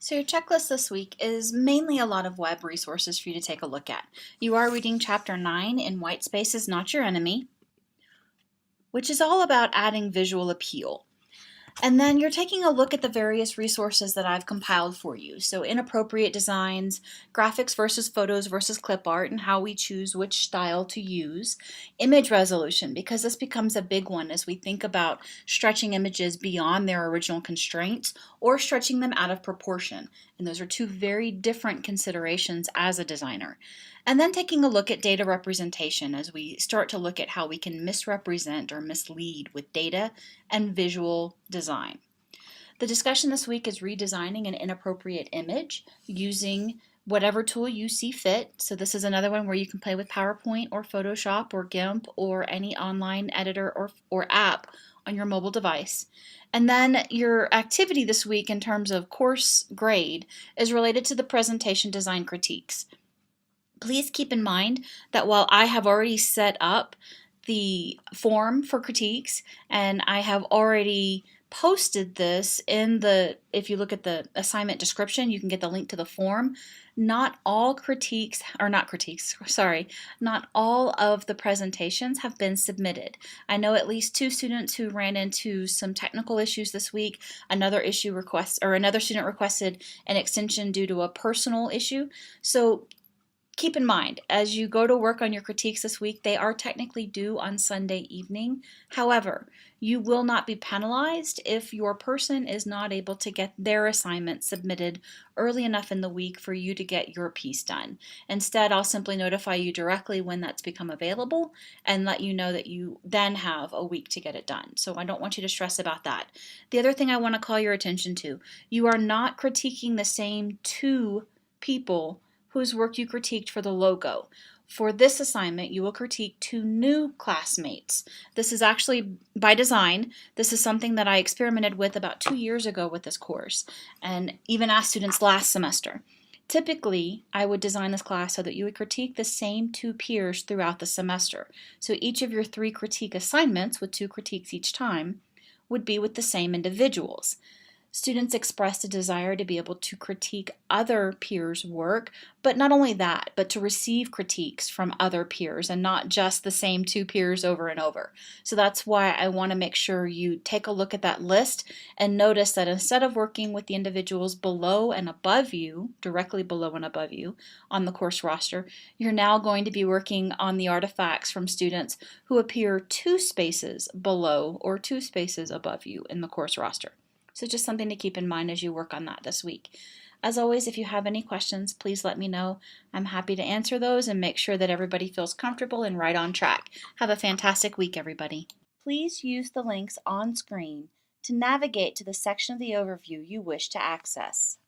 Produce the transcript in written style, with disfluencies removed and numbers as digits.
So your checklist this week is mainly a lot of web resources for you to take a look at. You are reading Chapter 9 in White Space is Not Your Enemy, which is all about adding visual appeal. And then you're taking a look at the various resources that I've compiled for you. So inappropriate designs, graphics versus photos versus clip art, and how we choose which style to use. Image resolution, because this becomes a big one as we think about stretching images beyond their original constraints or stretching them out of proportion. And those are two very different considerations as a designer. And then taking a look at data representation as we start to look at how we can misrepresent or mislead with data and visual design. The discussion this week is redesigning an inappropriate image using whatever tool you see fit. So this is another one where you can play with PowerPoint or Photoshop or GIMP or any online editor or app on your mobile device. And then your activity this week in terms of course grade is related to the presentation design critiques. Please keep in mind that while I have already set up the form for critiques and I have already posted this in if you look at the assignment description, you can get the link to the form. Not all not all of the presentations have been submitted. I know at least two students who ran into some technical issues this week. Another student requested an extension due to a personal issue. So keep in mind, as you go to work on your critiques this week, they are technically due on Sunday evening. However, you will not be penalized if your person is not able to get their assignment submitted early enough in the week for you to get your piece done. Instead, I'll simply notify you directly when that's become available and let you know that you then have a week to get it done. So I don't want you to stress about that. The other thing I want to call your attention to, you are not critiquing the same two people whose work you critiqued for the logo. For this assignment, you will critique two new classmates. This is actually by design. This is something that I experimented with about 2 years ago with this course and even asked students last semester. Typically, I would design this class so that you would critique the same two peers throughout the semester. So each of your 3 critique assignments, with 2 critiques each time, would be with the same individuals. Students expressed a desire to be able to critique other peers' work, but not only that, but to receive critiques from other peers and not just the same 2 peers over and over. So that's why I want to make sure you take a look at that list and notice that instead of working with the individuals below and above you, directly below and above you on the course roster, you're now going to be working on the artifacts from students who appear 2 spaces below or 2 spaces above you in the course roster. So just something to keep in mind as you work on that this week. As always, if you have any questions, please let me know. I'm happy to answer those and make sure that everybody feels comfortable and right on track. Have a fantastic week, everybody. Please use the links on screen to navigate to the section of the overview you wish to access.